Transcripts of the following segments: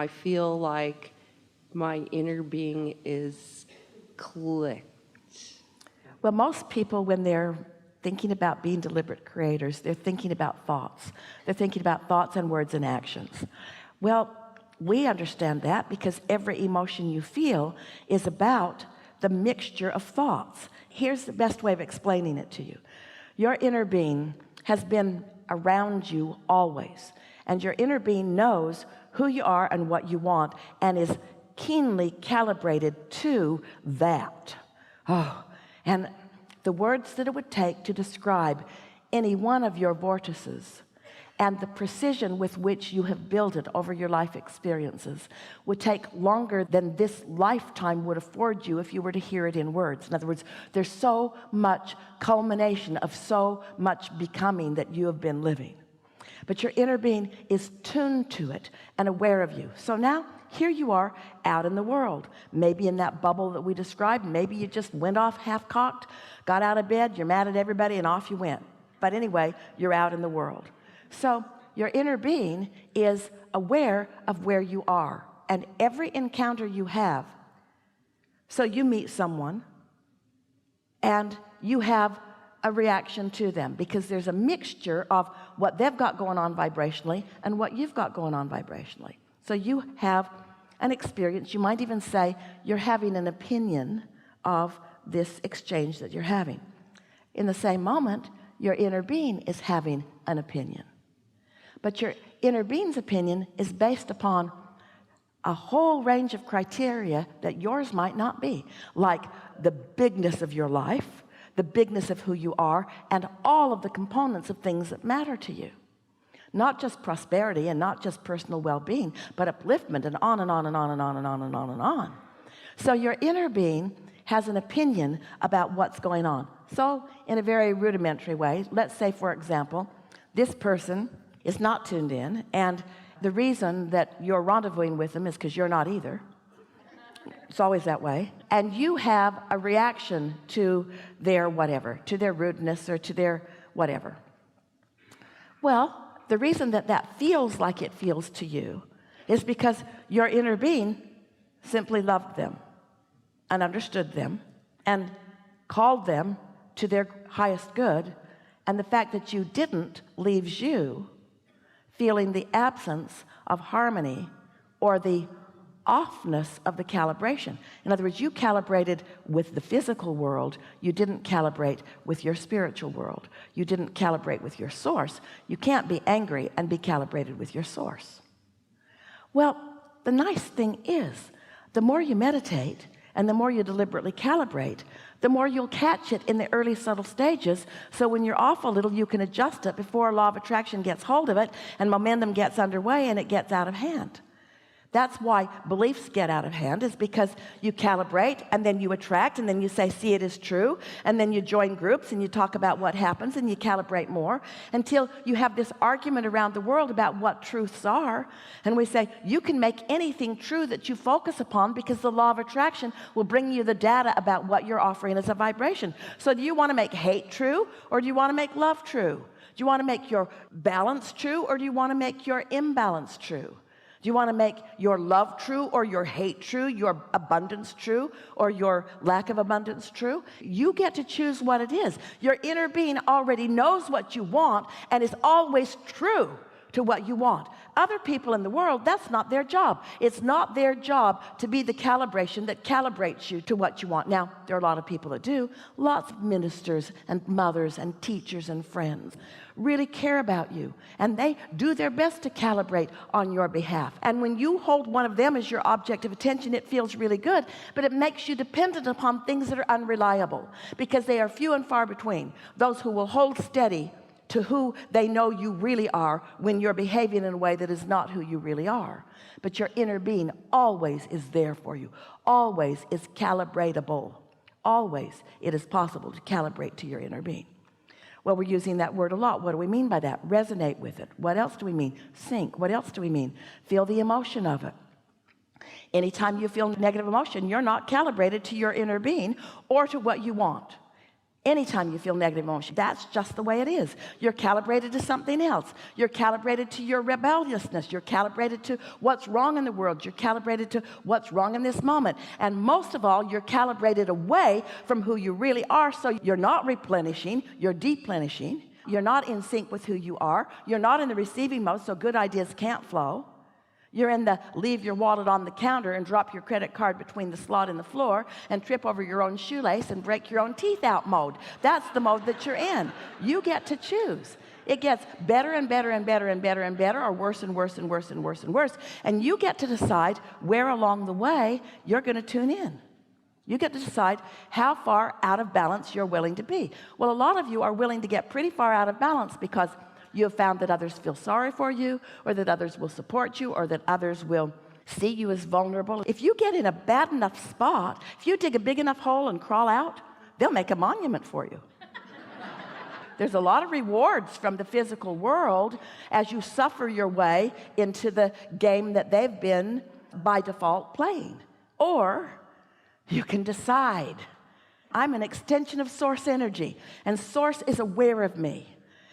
I feel like my inner being is clicked. Well, most people, when they're thinking about being deliberate creators, they're thinking about thoughts. They're thinking about thoughts and words and actions. Well, we understand that because every emotion you feel is about the mixture of thoughts. Here's the best way of explaining it to you. Your inner being has been around you always, and your inner being knows who you are and what you want and is keenly calibrated to that. And the words that it would take to describe any one of your vortices and the precision with which you have built it over your life experiences would take longer than this lifetime would afford you if you were to hear it in words. In other words, there's so much culmination of so much becoming that you have been living, but your inner being is tuned to it and aware of you. So now here you are out in the world, maybe in that bubble that we described. Maybe you just went off half-cocked, got out of bed, you're mad at everybody, and off you went. But anyway, you're out in the world. So your inner being is aware of where you are, and every encounter you have. So you meet someone and you have a reaction to them because there's a mixture of what they've got going on vibrationally and what you've got going on vibrationally. So you have an experience. You might even say you're having an opinion of this exchange that you're having. In the same moment, your inner being is having an opinion, but your inner being's opinion is based upon a whole range of criteria that yours might not be, like the bigness of your life, the bigness of who you are, and all of the components of things that matter to you. Not just prosperity and not just personal well-being, but upliftment, and on and on and on and on and on and on and on. So your inner being has an opinion about what's going on. So in a very rudimentary way, let's say, for example, this person is not tuned in, and the reason that you're rendezvousing with them is because you're not either. It's always that way. And you have a reaction to their whatever, to their rudeness or to their whatever. Well, the reason that that feels like it feels to you is because your inner being simply loved them and understood them and called them to their highest good. And the fact that you didn't leaves you feeling the absence of harmony or the offness of the calibration. In other words, you calibrated with the physical world. You didn't calibrate with your spiritual world. You didn't calibrate with your source. You can't be angry and be calibrated with your source. Well, the nice thing is, the more you meditate and the more you deliberately calibrate, the more you'll catch it in the early subtle stages. So when you're off a little, you can adjust it before law of attraction gets hold of it and momentum gets underway and it gets out of hand. That's why beliefs get out of hand, is because you calibrate and then you attract and then you say, see, it is true. And then you join groups and you talk about what happens and you calibrate more until you have this argument around the world about what truths are. And we say, you can make anything true that you focus upon because the law of attraction will bring you the data about what you're offering as a vibration. So do you want to make hate true, or do you want to make love true? Do you want to make your balance true, or do you want to make your imbalance true? Do you want to make your love true or your hate true, your abundance true or your lack of abundance true? You get to choose what it is. Your inner being already knows what you want and is always true to what you want. Other people in the world, that's not their job. It's not their job to be the calibration that calibrates you to what you want. Now, there are a lot of people that do. Lots of ministers and mothers and teachers and friends really care about you, and they do their best to calibrate on your behalf. And when you hold one of them as your object of attention, it feels really good, but it makes you dependent upon things that are unreliable, because they are few and far between, those who will hold steady to who they know you really are when you're behaving in a way that is not who you really are. But your inner being always is there for you, always is calibratable. Always it is possible to calibrate to your inner being. Well, we're using that word a lot. What do we mean by that? Resonate with it. What else do we mean? Sync. What else do we mean? Feel the emotion of it. Anytime you feel negative emotion, you're not calibrated to your inner being or to what you want. Anytime you feel negative emotion, that's just the way it is. You're calibrated to something else. You're calibrated to your rebelliousness. You're calibrated to what's wrong in the world. You're calibrated to what's wrong in this moment. And most of all, you're calibrated away from who you really are. So you're not replenishing, you're deplenishing. You're not in sync with who you are. You're not in the receiving mode, so good ideas can't flow. You're in the leave your wallet on the counter and drop your credit card between the slot and the floor and trip over your own shoelace and break your own teeth out mode. That's the mode that you're in. You get to choose. It gets better and better and better and better and better, or worse and worse and worse and worse and worse. And you get to decide where along the way you're going to tune in. You get to decide how far out of balance you're willing to be. Well, a lot of you are willing to get pretty far out of balance because you have found that others feel sorry for you, or that others will support you, or that others will see you as vulnerable. If you get in a bad enough spot, if you dig a big enough hole and crawl out, they'll make a monument for you. There's a lot of rewards from the physical world as you suffer your way into the game that they've been by default playing. Or you can decide, I'm an extension of source energy, and source is aware of me.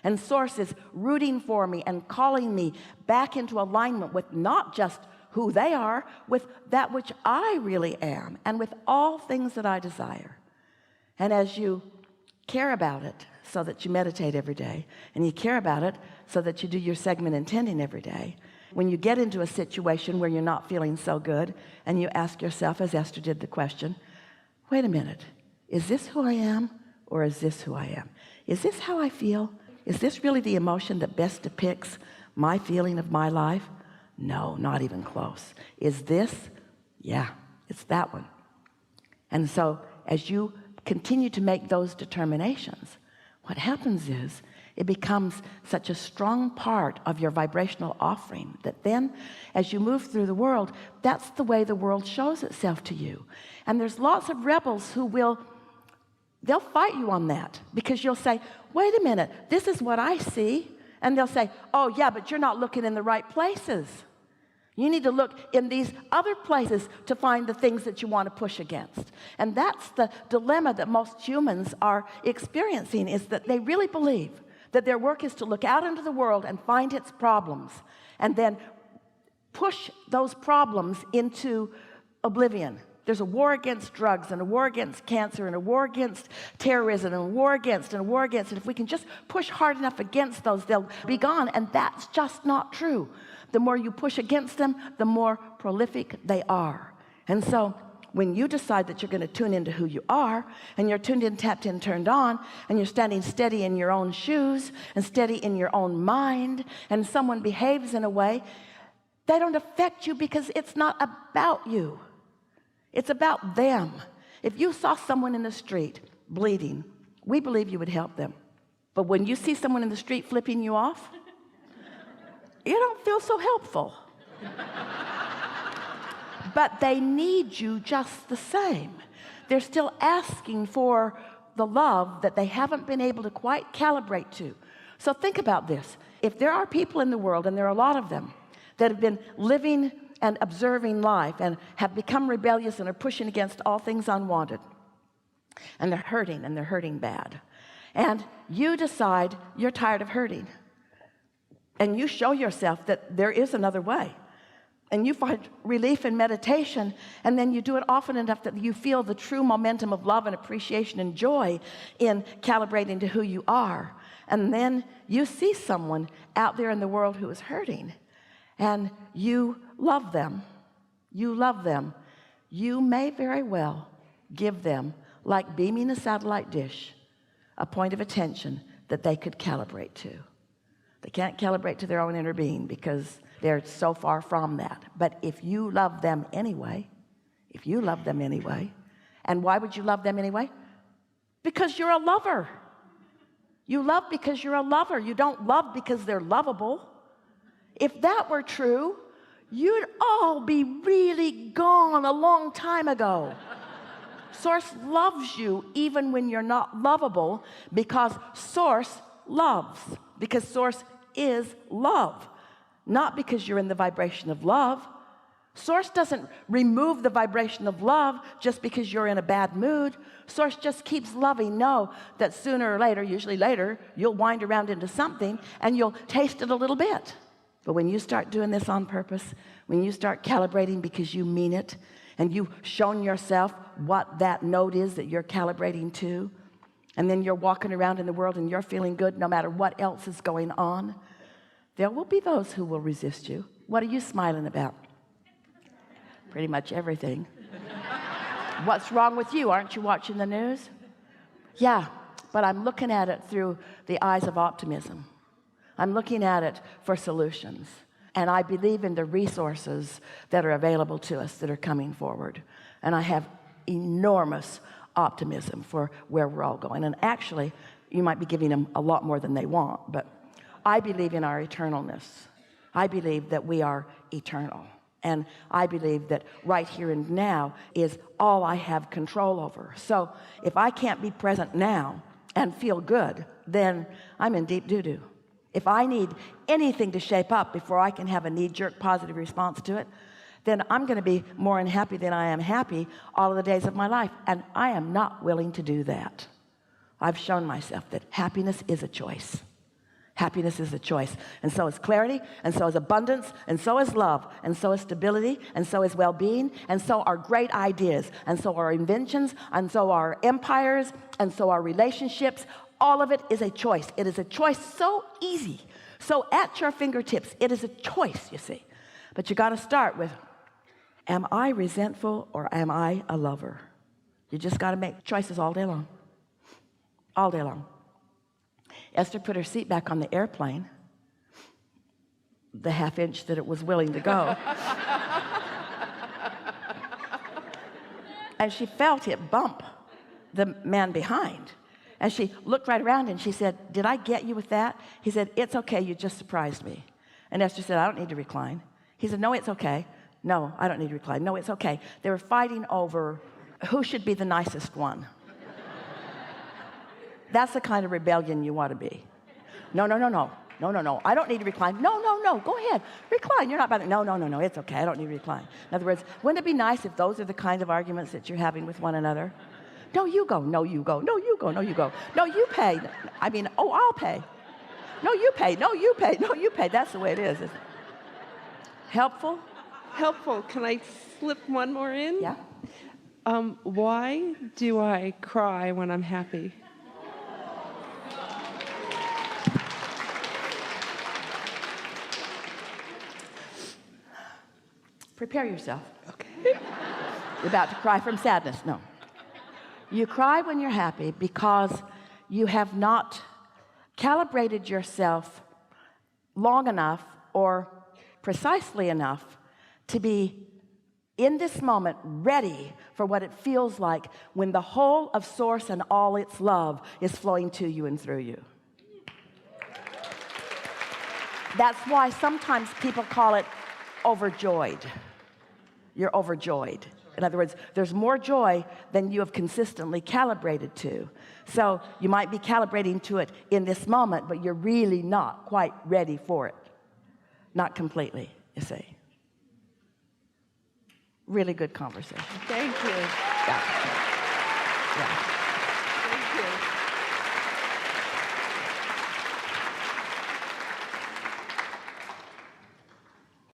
And source is rooting for me and calling me back into alignment with not just who they are, with that which I really am, and with all things that I desire. And as you care about it so that you meditate every day, and you care about it so that you do your segment intending every day, when you get into a situation where you're not feeling so good, and you ask yourself, as Esther did, the question, wait a minute, is this who I am, or is this who I am? Is this how I feel? Is this really the emotion that best depicts my feeling of my life? No, not even close. Is this? Yeah, it's that one. And so as you continue to make those determinations, what happens is it becomes such a strong part of your vibrational offering that then as you move through the world, that's the way the world shows itself to you. And there's lots of rebels who they'll fight you on that, because you'll say, wait a minute, this is what I see. And they'll say, oh yeah, but you're not looking in the right places. You need to look in these other places to find the things that you want to push against. And that's the dilemma that most humans are experiencing, is that they really believe that their work is to look out into the world and find its problems and then push those problems into oblivion. There's a war against drugs, and a war against cancer, and a war against terrorism, and a war against, and a war against. And if we can just push hard enough against those, they'll be gone. And that's just not true. The more you push against them, the more prolific they are. And so when you decide that you're going to tune into who you are, and you're tuned in, tapped in, turned on, and you're standing steady in your own shoes and steady in your own mind, and someone behaves in a way, they don't affect you because it's not about you. It's about them. If you saw someone in the street bleeding, we believe you would help them. But when you see someone in the street flipping you off, you don't feel so helpful. But they need you just the same. They're still asking for the love that they haven't been able to quite calibrate to. So think about this. If there are people in the world, and there are a lot of them, that have been living and observing life and have become rebellious and are pushing against all things unwanted, and they're hurting bad, and you decide you're tired of hurting, and you show yourself that there is another way, and you find relief in meditation, and then you do it often enough that you feel the true momentum of love and appreciation and joy in calibrating to who you are, and then you see someone out there in the world who is hurting, and you love them. You may very well give them, like beaming a satellite dish, a point of attention that they could calibrate to. They can't calibrate to their own inner being because they're so far from that. But if you love them anyway, and why would you love them anyway? Because you're a lover. You love because you're a lover. You don't love because they're lovable. If that were true, you'd all be really gone a long time ago. Source loves you even when you're not lovable, because Source loves, because Source is love. Not because you're in the vibration of love, Source doesn't remove the vibration of love just because you're in a bad mood. Source just keeps loving. Know that sooner or later, usually later, you'll wind around into something and you'll taste it a little bit. But when you start doing this on purpose, when you start calibrating because you mean it, and you've shown yourself what that note is that you're calibrating to, and then you're walking around in the world and you're feeling good no matter what else is going on, there will be those who will resist you. What are you smiling about? Pretty much everything. What's wrong with you? Aren't you watching the news? Yeah, but I'm looking at it through the eyes of optimism. I'm looking at it for solutions. And I believe in the resources that are available to us that are coming forward. And I have enormous optimism for where we're all going. And actually, you might be giving them a lot more than they want, but I believe in our eternalness. I believe that we are eternal. And I believe that right here and now is all I have control over. So if I can't be present now and feel good, then I'm in deep doo-doo. If I need anything to shape up before I can have a knee-jerk positive response to it, then I'm going to be more unhappy than I am happy all of the days of my life. And I am not willing to do that. I've shown myself that happiness is a choice. Happiness is a choice. And so is clarity, and so is abundance, and so is love, and so is stability, and so is well-being, and so are great ideas, and so are inventions, and so are empires, and so are relationships. All of it is a choice. It is a choice so easy, so at your fingertips. It is a choice, you see. But you got to start with, am I resentful or am I a lover? You just got to make choices all day long. All day long. Esther put her seat back on the airplane, the half inch that it was willing to go. And she felt it bump the man behind. And she looked right around and she said, did I get you with that? He said, it's okay, you just surprised me. And Esther said, I don't need to recline. He said, no, it's okay. No, I don't need to recline. No, it's okay. They were fighting over who should be the nicest one. That's the kind of rebellion you want to be. No, no, no, no. No, no, no. I don't need to recline. No, no, no. Go ahead. Recline. You're not about it. No, no, no, no. It's okay. I don't need to recline. In other words, wouldn't it be nice if those are the kind of arguments that you're having with one another? No, you go. No, you go. No, you go. No, you go. No, you pay. I mean, oh, I'll pay. No, you pay. No, you pay. No, you pay. That's the way it is, isn't it? Helpful? Helpful. Can I slip one more in? Yeah. Why do I cry when I'm happy? Prepare yourself. Okay. You're about to cry from sadness. No. You cry when you're happy because you have not calibrated yourself long enough or precisely enough to be in this moment ready for what it feels like when the whole of Source and all its love is flowing to you and through you. That's why sometimes people call it overjoyed. You're overjoyed. In other words, there's more joy than you have consistently calibrated to. So you might be calibrating to it in this moment, but you're really not quite ready for it. Not completely, you see. Really good conversation. Thank you. Yeah. Yeah. Thank you.